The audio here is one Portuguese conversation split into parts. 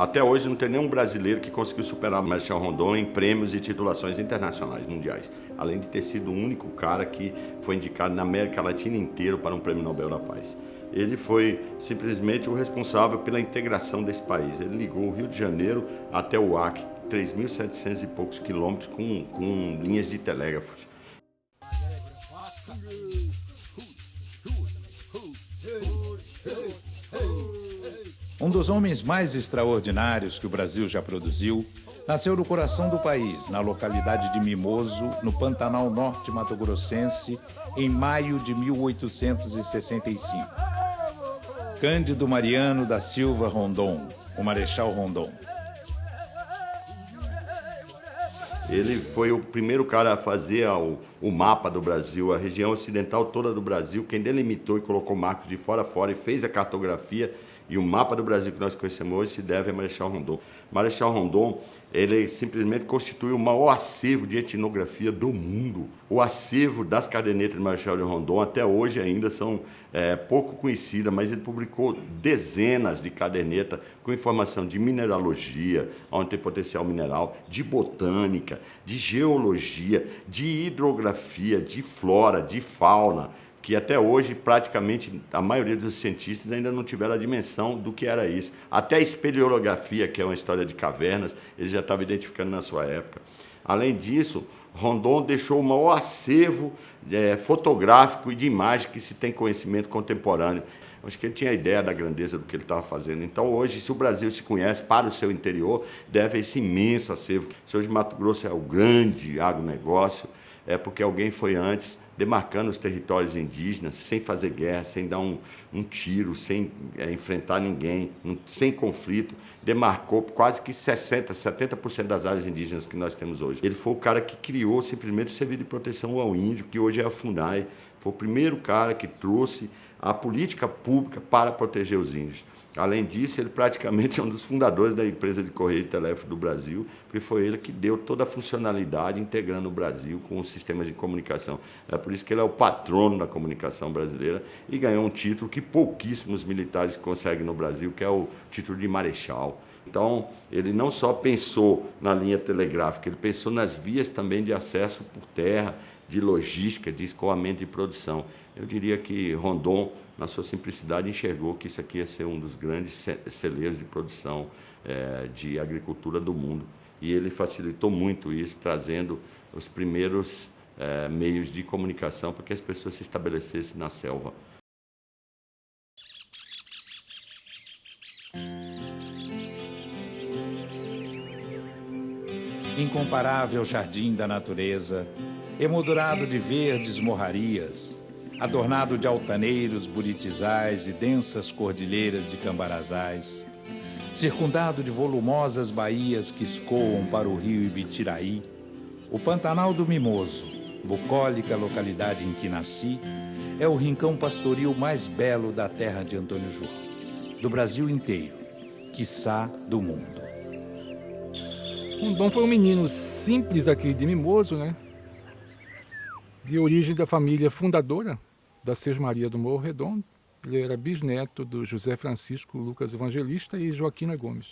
Até hoje não tem nenhum brasileiro que conseguiu superar o Marechal Rondon em prêmios e titulações internacionais, mundiais. Além de ter sido o único cara que foi indicado na América Latina inteira para um Prêmio Nobel da Paz. Ele foi simplesmente o responsável pela integração desse país. Ele ligou o Rio de Janeiro até o Acre, 3.700 e poucos quilômetros com linhas de telégrafos. Um dos homens mais extraordinários que o Brasil já produziu, nasceu no coração do país, na localidade de Mimoso, no Pantanal Norte Mato-Grossense, em maio de 1865. Cândido Mariano da Silva Rondon, o Marechal Rondon. Ele foi o primeiro cara a fazer o mapa do Brasil, a região ocidental toda do Brasil, quem delimitou e colocou marcos de fora a fora e fez a cartografia. E o mapa do Brasil que nós conhecemos hoje se deve a Marechal Rondon. Marechal Rondon, ele simplesmente constituiu o maior acervo de etnografia do mundo. O acervo das cadernetas de Marechal de Rondon até hoje ainda são pouco conhecidas, mas ele publicou dezenas de cadernetas com informação de mineralogia, onde tem potencial mineral, de botânica, de geologia, de hidrografia, de flora, de fauna, que até hoje, praticamente, a maioria dos cientistas ainda não tiveram a dimensão do que era isso. Até a espeleografia, que é uma história de cavernas, ele já estava identificando na sua época. Além disso, Rondon deixou o maior acervo fotográfico e de imagem que se tem conhecimento contemporâneo. Acho que ele tinha a ideia da grandeza do que ele estava fazendo. Então, hoje, se o Brasil se conhece para o seu interior, deve a esse imenso acervo. Se hoje Mato Grosso é o grande agronegócio, é porque alguém foi antes, demarcando os territórios indígenas, sem fazer guerra, sem dar um tiro, sem enfrentar ninguém, sem conflito, demarcou quase que 70% das áreas indígenas que nós temos hoje. Ele foi o cara que criou simplesmente o Serviço de Proteção ao Índio, que hoje é a FUNAI. Foi o primeiro cara que trouxe a política pública para proteger os índios. Além disso, ele praticamente é um dos fundadores da empresa de correio e telégrafo do Brasil, porque foi ele que deu toda a funcionalidade integrando o Brasil com os sistemas de comunicação. É por isso que ele é o patrono da comunicação brasileira e ganhou um título que pouquíssimos militares conseguem no Brasil, que é o título de marechal. Então, ele não só pensou na linha telegráfica, ele pensou nas vias também de acesso por terra, de logística, de escoamento e produção. Eu diria que Rondon, na sua simplicidade, enxergou que isso aqui ia ser um dos grandes celeiros de produção de agricultura do mundo. E ele facilitou muito isso, trazendo os primeiros meios de comunicação para que as pessoas se estabelecessem na selva. Incomparável jardim da natureza, emoldurado de verdes morrarias, adornado de altaneiros, buritizais e densas cordilheiras de cambarazais, circundado de volumosas baías que escoam para o rio Ibitiraí, o Pantanal do Mimoso, bucólica localidade em que nasci, é o rincão pastoril mais belo da terra de Antônio Jô, do Brasil inteiro, quiçá do mundo. Rondon foi um menino simples aqui de Mimoso, né? De origem da família fundadora da Sesmaria do Morro Redondo. Ele era bisneto do José Francisco Lucas Evangelista e Joaquina Gomes,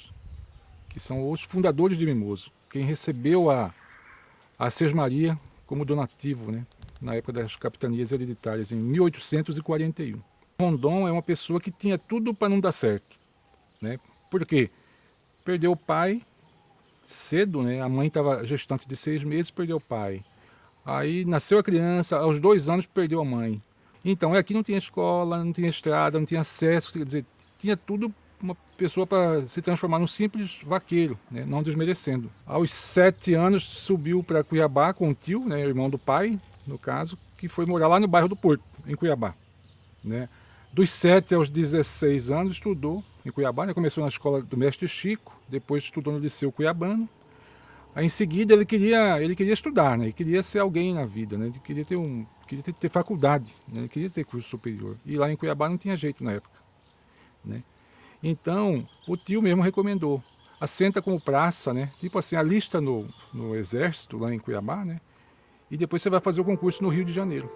que são os fundadores de Mimoso, quem recebeu a Sesmaria como donativo, né? Na época das capitanias hereditárias, em 1841. Rondon é uma pessoa que tinha tudo para não dar certo, né? Por quê? Perdeu o pai cedo, né? A mãe estava gestante de 6 meses, perdeu o pai. Aí nasceu a criança, aos 2 anos perdeu a mãe. Então aqui não tinha escola, não tinha estrada, não tinha acesso, quer dizer, tinha tudo uma pessoa para se transformar num simples vaqueiro, né? Não desmerecendo. Aos 7 anos subiu para Cuiabá com o tio, né? Irmão do pai, no caso, que foi morar lá no bairro do Porto, em Cuiabá, né? Dos 7 aos 16 anos estudou em Cuiabá, né? Começou na escola do mestre Chico, depois estudou no Liceu Cuiabano. Aí, em seguida ele queria estudar, né? Ele queria ser alguém na vida, né? Ele queria ter faculdade, né? Ele queria ter curso superior. E lá em Cuiabá não tinha jeito na época, né? Então o tio mesmo recomendou: assenta como praça, né? Tipo assim, alista no exército lá em Cuiabá, né? E depois você vai fazer o concurso no Rio de Janeiro.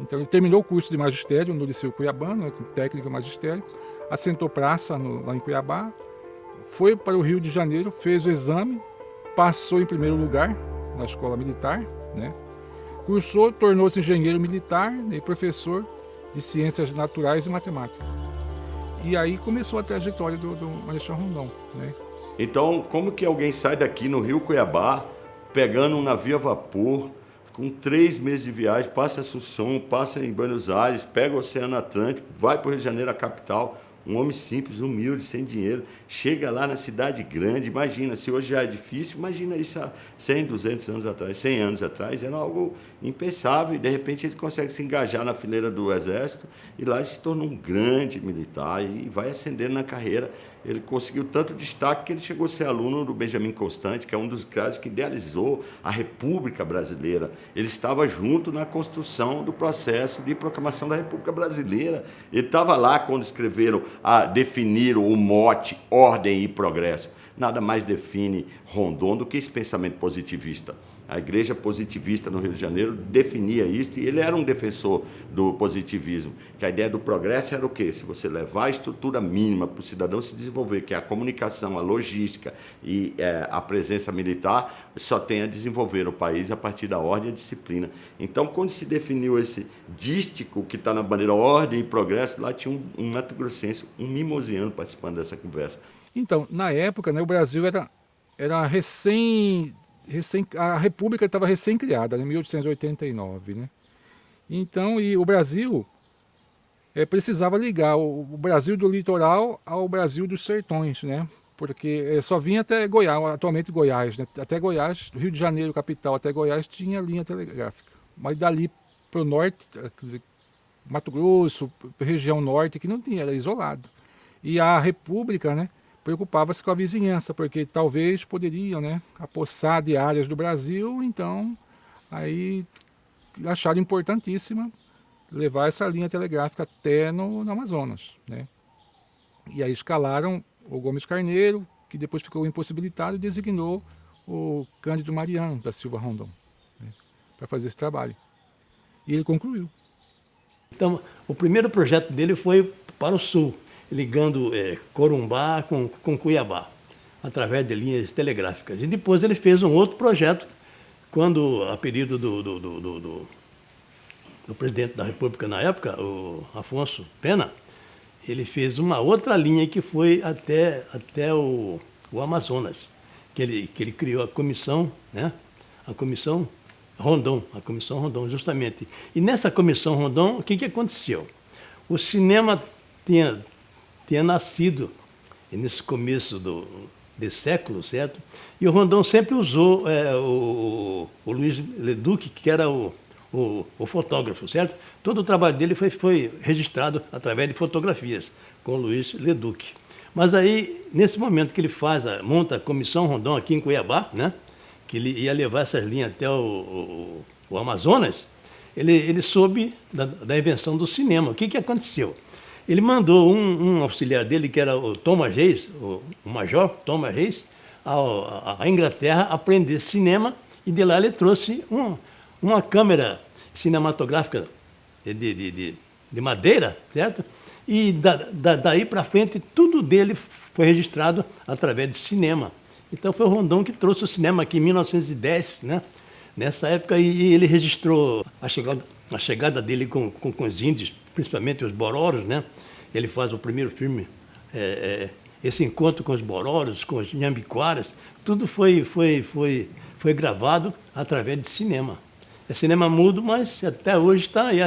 Então ele terminou o curso de magistério no Liceu Cuiabano, né, com técnico magistério, assentou praça lá em Cuiabá, foi para o Rio de Janeiro, fez o exame, passou em primeiro lugar na escola militar, né? Cursou, tornou-se engenheiro militar e professor de ciências naturais e matemática. E aí começou a trajetória do Alexandre Rondon, né? Então, como que alguém sai daqui no Rio Cuiabá, pegando um navio a vapor, com 3 meses de viagem, passa em Assunção, passa em Buenos Aires, pega o Oceano Atlântico, vai para o Rio de Janeiro, a capital, um homem simples, humilde, sem dinheiro, chega lá na cidade grande, imagina, se hoje já é difícil, imagina isso há 100, 200 anos atrás, 100 anos atrás, era algo impensável, e de repente ele consegue se engajar na fileira do exército, e lá ele se torna um grande militar, e vai ascendendo na carreira. Ele conseguiu tanto destaque que ele chegou a ser aluno do Benjamin Constant, que é um dos caras que idealizou a República Brasileira. Ele estava junto na construção do processo de proclamação da República Brasileira. Ele estava lá quando definiram o mote ordem e progresso. Nada mais define Rondon do que esse pensamento positivista. A igreja positivista no Rio de Janeiro definia isso, e ele era um defensor do positivismo, que a ideia do progresso era o quê? Se você levar a estrutura mínima para o cidadão se desenvolver, que é a comunicação, a logística e a presença militar, só tem a desenvolver o país a partir da ordem e a disciplina. Então, quando se definiu esse dístico que está na bandeira ordem e progresso, lá tinha um mato-grossense, um mimosiano participando dessa conversa. Então, na época, né, o Brasil era a República estava recém-criada, em 1889, né? Então, e o Brasil precisava ligar o Brasil do litoral ao Brasil dos sertões, né? Porque só vinha até Goiás, atualmente Goiás, né? Até Goiás, do Rio de Janeiro, capital, até Goiás tinha linha telegráfica. Mas dali para o norte, quer dizer, Mato Grosso, região norte, que não tinha, era isolado. E a República, né, preocupava-se com a vizinhança, porque talvez poderiam, né, apossar de áreas do Brasil, então aí acharam importantíssima levar essa linha telegráfica até no Amazonas, né? E aí escalaram o Gomes Carneiro, que depois ficou impossibilitado, e designou o Cândido Mariano da Silva Rondon, né, para fazer esse trabalho. E ele concluiu. Então, o primeiro projeto dele foi para o sul, ligando Corumbá com Cuiabá, através de linhas telegráficas. E depois ele fez um outro projeto, quando, a pedido do presidente da República na época, o Afonso Pena, ele fez uma outra linha que foi até o Amazonas, que ele criou a comissão, né? A comissão Rondon, justamente. E nessa comissão Rondon, o que aconteceu? O cinema tinha nascido nesse começo desse século, certo? E o Rondon sempre usou o Luiz Leduc, que era o fotógrafo, certo? Todo o trabalho dele foi registrado através de fotografias, com o Luiz Leduc. Mas aí, nesse momento que ele monta a Comissão Rondon aqui em Cuiabá, né? Que ele ia levar essas linhas até o Amazonas, ele soube da invenção do cinema. O que aconteceu? Ele mandou um auxiliar dele, que era o Thomas Reis, o major Thomas Reis, à Inglaterra aprender cinema, e de lá ele trouxe uma câmera cinematográfica de madeira, certo? E daí para frente, tudo dele foi registrado através de cinema. Então foi o Rondon que trouxe o cinema aqui em 1910, né? Nessa época, e ele registrou a chegada dele com os índios, principalmente os Bororos, né? Ele faz o primeiro filme, esse encontro com os Bororos, com os Nhambiquaras, tudo foi gravado através de cinema. É cinema mudo, mas até hoje está aí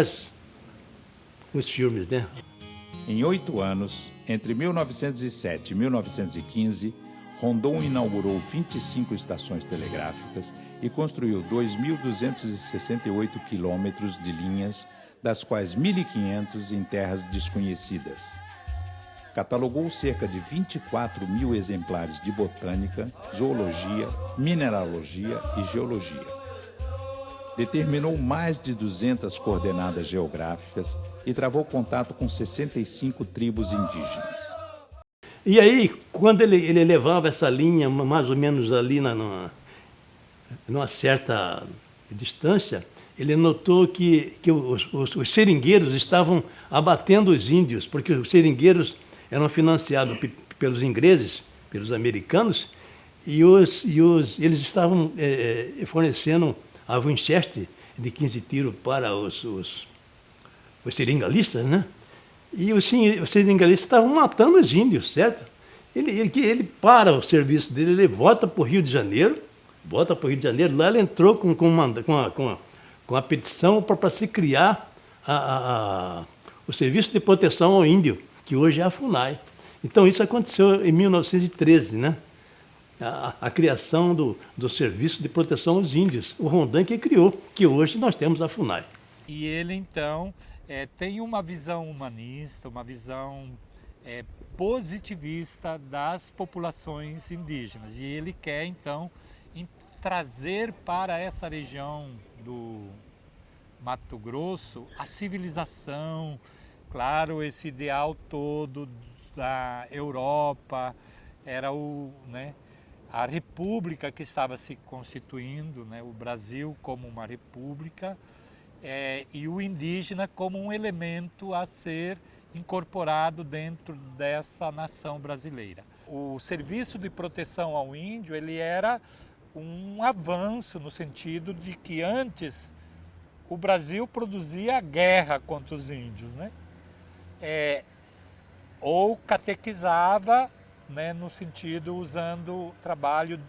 os filmes, né? Em 8 anos, entre 1907 e 1915, Rondon inaugurou 25 estações telegráficas e construiu 2.268 quilômetros de linhas, das quais 1.500 em terras desconhecidas. Catalogou cerca de 24 mil exemplares de botânica, zoologia, mineralogia e geologia. Determinou mais de 200 coordenadas geográficas e travou contato com 65 tribos indígenas. E aí, quando ele levava essa linha mais ou menos ali numa certa distância, ele notou que os seringueiros estavam abatendo os índios, porque os seringueiros eram financiados pelos ingleses, pelos americanos, e eles estavam fornecendo a Winchester de 15 tiros para os seringalistas, né? E os seringalistas estavam matando os índios, certo? Ele para o serviço dele, ele volta para o Rio de Janeiro, lá ele entrou com a petição para se criar o Serviço de Proteção ao Índio, que hoje é a FUNAI. Então, isso aconteceu em 1913, né? A criação do Serviço de Proteção aos Índios, o Rondon que criou, que hoje nós temos a FUNAI. E ele, então, tem uma visão humanista, uma visão positivista das populações indígenas. E ele quer, então, trazer para essa região do Mato Grosso a civilização, claro, esse ideal todo da Europa, era a república que estava se constituindo, né, o Brasil como uma república, e o indígena como um elemento a ser incorporado dentro dessa nação brasileira. O Serviço de Proteção ao Índio, ele era um avanço no sentido de que antes o Brasil produzia guerra contra os índios, né? Ou catequizava, né, no sentido usando o trabalho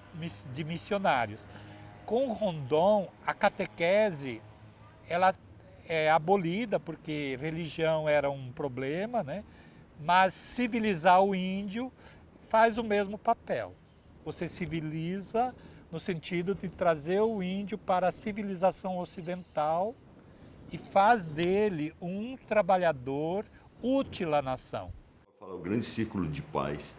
de missionários. Com Rondon, a catequese ela é abolida porque religião era um problema, né? Mas civilizar o índio faz o mesmo papel. Você civiliza no sentido de trazer o índio para a civilização ocidental e faz dele um trabalhador útil à nação. O grande círculo de paz,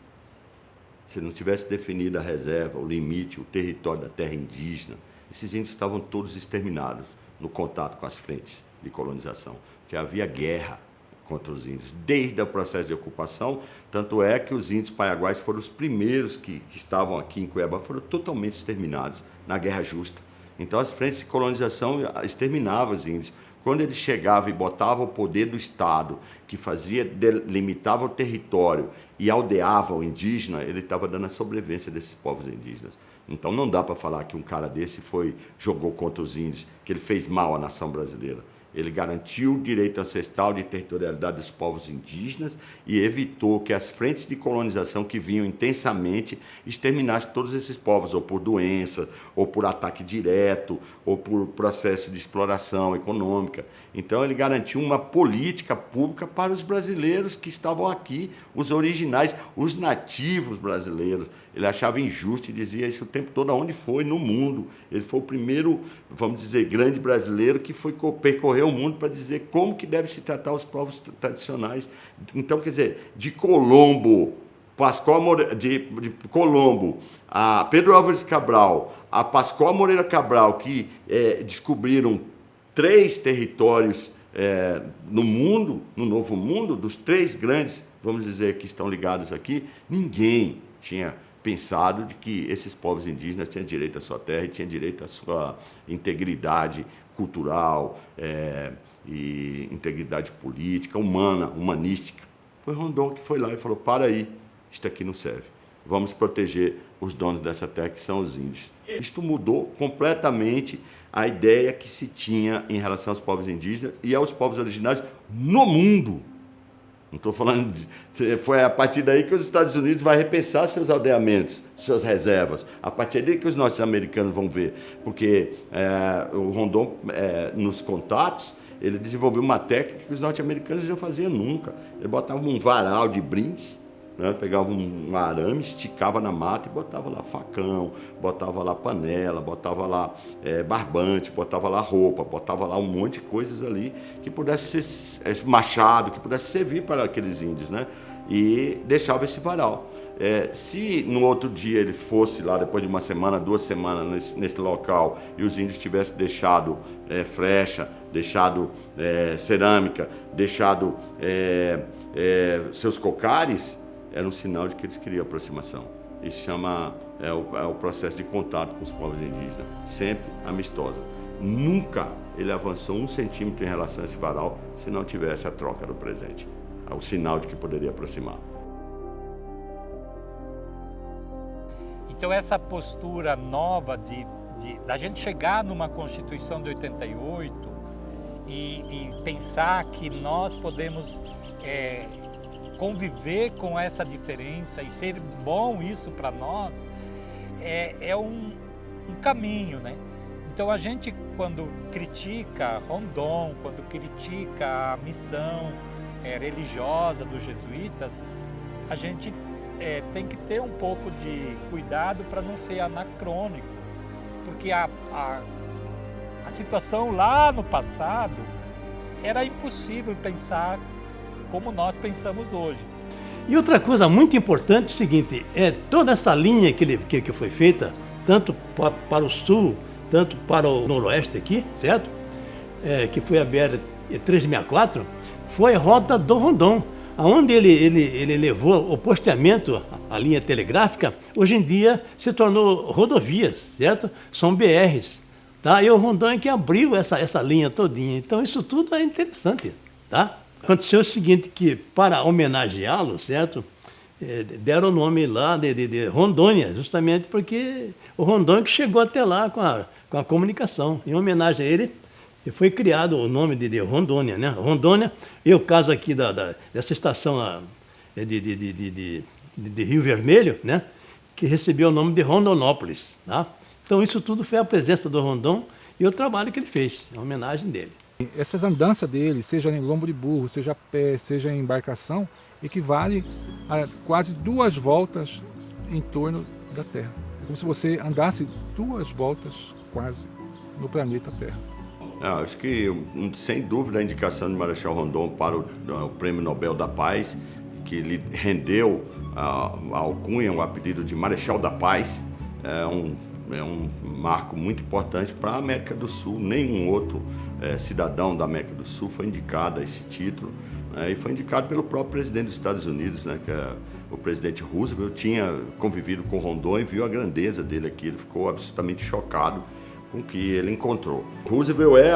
se não tivesse definido a reserva, o limite, o território da terra indígena, esses índios estavam todos exterminados no contato com as frentes de colonização, porque havia guerra contra os índios, desde o processo de ocupação, tanto é que os índios paiaguás foram os primeiros que estavam aqui em Cuiabá, foram totalmente exterminados na Guerra Justa. Então as frentes de colonização exterminavam os índios. Quando ele chegava e botava o poder do Estado, que limitava o território e aldeava o indígena, ele estava dando a sobrevivência desses povos indígenas. Então não dá para falar que um cara desse jogou contra os índios, que ele fez mal à nação brasileira. Ele garantiu o direito ancestral de territorialidade dos povos indígenas e evitou que as frentes de colonização que vinham intensamente exterminassem todos esses povos, ou por doença, ou por ataque direto, ou por processo de exploração econômica. Então ele garantiu uma política pública para os brasileiros que estavam aqui, os originais, os nativos brasileiros. Ele achava injusto e dizia isso o tempo todo, aonde foi no mundo. Ele foi o primeiro, vamos dizer, grande brasileiro que foi percorrer o mundo para dizer como que deve se tratar os povos tradicionais. Então, quer dizer, de Colombo, de Colombo, a Pedro Álvares Cabral, a Pascoal Moreira Cabral, que descobriram 3 territórios no mundo, no Novo Mundo, dos 3 grandes, vamos dizer, que estão ligados aqui, ninguém tinha pensado de que esses povos indígenas tinham direito à sua terra e tinham direito à sua integridade cultural e integridade política, humanística. Foi Rondon que foi lá e falou, para aí, isto aqui não serve. Vamos proteger os donos dessa terra, que são os índios. Isto mudou completamente a ideia que se tinha em relação aos povos indígenas e aos povos originários no mundo. Não estou falando foi a partir daí que os Estados Unidos vai repensar seus aldeamentos, suas reservas. A partir daí que os norte-americanos vão ver. Porque o Rondon, nos contatos, ele desenvolveu uma técnica que os norte-americanos não faziam nunca. Ele botava um varal de brindes, né? Pegava um arame, esticava na mata e botava lá facão, botava lá panela, botava lá barbante, botava lá roupa, botava lá um monte de coisas ali que pudesse ser machado, que pudesse servir para aqueles índios, né? E deixava esse varal. Se no outro dia ele fosse lá, depois de uma semana, 2 semanas nesse local, e os índios tivessem deixado flecha, deixado cerâmica, deixado seus cocares, era um sinal de que eles queriam aproximação. Isso chama o processo de contato com os povos indígenas, sempre amistosa. Nunca ele avançou 1 centímetro em relação a esse varal se não tivesse a troca do presente. É o sinal de que poderia aproximar. Então essa postura nova da gente chegar numa Constituição de 88 e pensar que nós podemos conviver com essa diferença e ser bom isso para nós, é um caminho, né? Então a gente, quando critica Rondon, quando critica a missão religiosa dos jesuítas, a gente tem que ter um pouco de cuidado para não ser anacrônico, porque a situação lá no passado era impossível pensar como nós pensamos hoje. E outra coisa muito importante é o seguinte, toda essa linha que foi feita, tanto para o sul, tanto para o noroeste aqui, certo? Que foi a BR-364, foi a rota do Rondon, onde ele levou o posteamento, a linha telegráfica, hoje em dia se tornou rodovias, certo? São BRs, tá? E o Rondon é que abriu essa linha todinha, então isso tudo é interessante, tá? Aconteceu o seguinte, que para homenageá-lo, certo? Deram o nome lá de Rondônia, justamente porque o Rondon que chegou até lá com a comunicação. Em homenagem a ele, foi criado o nome de Rondônia, né? Rondônia, e o caso aqui dessa estação de Rio Vermelho, né? Que recebeu o nome de Rondonópolis, tá? Então isso tudo foi a presença do Rondon e o trabalho que ele fez, em homenagem dele. Essas andanças dele, seja em lombo de burro, seja a pé, seja em embarcação, equivale a quase 2 voltas em torno da Terra. Como se você andasse 2 voltas quase no planeta Terra. Acho que, sem dúvida, a indicação de Marechal Rondon para o Prêmio Nobel da Paz, que lhe rendeu a alcunha, o apelido de Marechal da Paz, é um marco muito importante para a América do Sul. Nenhum outro cidadão da América do Sul foi indicado a esse título, né? E foi indicado pelo próprio presidente dos Estados Unidos, né? Que o presidente Roosevelt tinha convivido com Rondon e viu a grandeza dele aqui. Ele ficou absolutamente chocado com o que ele encontrou. Roosevelt é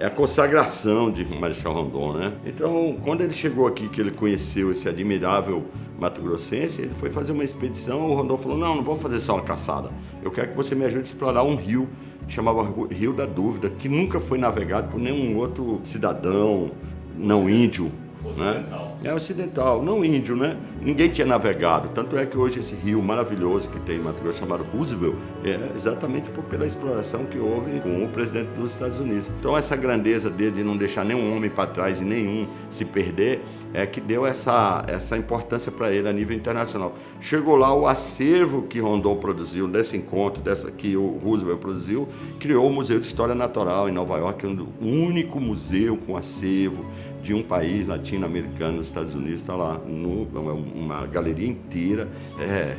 a consagração de Marechal Rondon, né? Então, quando ele chegou aqui, que ele conheceu esse admirável mato-grossense, ele foi fazer uma expedição. O Rondon falou: não vamos fazer só uma caçada. Eu quero que você me ajude a explorar um rio que chamava Rio da Dúvida, que nunca foi navegado por nenhum outro cidadão não índio, né? É ocidental, não índio, né? Ninguém tinha navegado. Tanto é que hoje esse rio maravilhoso que tem em Mato Grosso, chamado Roosevelt, é exatamente pela exploração que houve com o presidente dos Estados Unidos. Então essa grandeza dele de não deixar nenhum homem para trás e nenhum se perder, é que deu essa importância para ele a nível internacional. Chegou lá, o acervo que Rondon produziu desse encontro, que o Roosevelt produziu, criou o Museu de História Natural em Nova York, o único museu com acervo de um país latino-americano, nos Estados Unidos, está lá, uma galeria inteira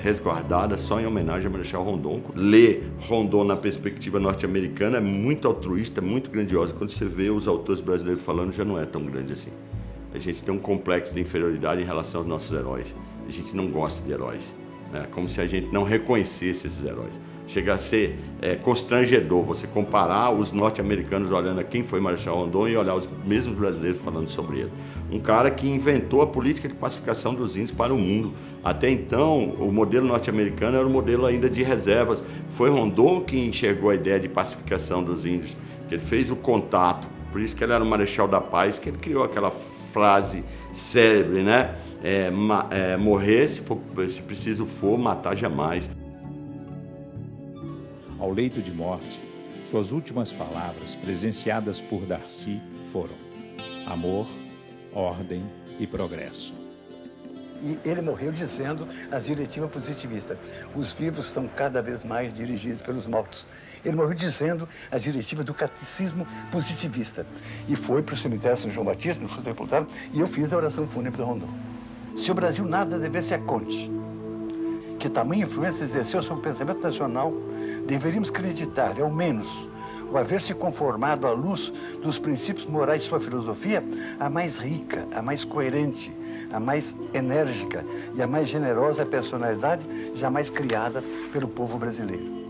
resguardada só em homenagem a Marechal Rondon. Ler Rondon na perspectiva norte-americana é muito altruísta, muito grandiosa. Quando você vê os autores brasileiros falando, já não é tão grande assim. A gente tem um complexo de inferioridade em relação aos nossos heróis. A gente não gosta de heróis, né? Como se a gente não reconhecesse esses heróis. Chega a ser constrangedor você comparar os norte-americanos olhando a quem foi Marechal Rondon e olhar os mesmos brasileiros falando sobre ele. Um cara que inventou a política de pacificação dos índios para o mundo. Até então, o modelo norte-americano era um modelo ainda de reservas. Foi Rondon que enxergou a ideia de pacificação dos índios, que ele fez o contato. Por isso que ele era o Marechal da Paz, que ele criou aquela frase célebre, né? Morrer se preciso for, matar jamais. Ao leito de morte, suas últimas palavras, presenciadas por Darcy, foram: amor, ordem e progresso. E ele morreu dizendo as diretivas positivistas: os vivos são cada vez mais dirigidos pelos mortos. Ele morreu dizendo as diretivas do catecismo positivista. E foi para o cemitério São João Batista, no foi sepultado, e eu fiz a oração fúnebre do Rondon. Se o Brasil nada devesse a Conte, que tamanha influência exerceu sobre o pensamento nacional, deveríamos acreditar, ao menos, o haver se conformado à luz dos princípios morais de sua filosofia, a mais rica, a mais coerente, a mais enérgica e a mais generosa personalidade jamais criada pelo povo brasileiro.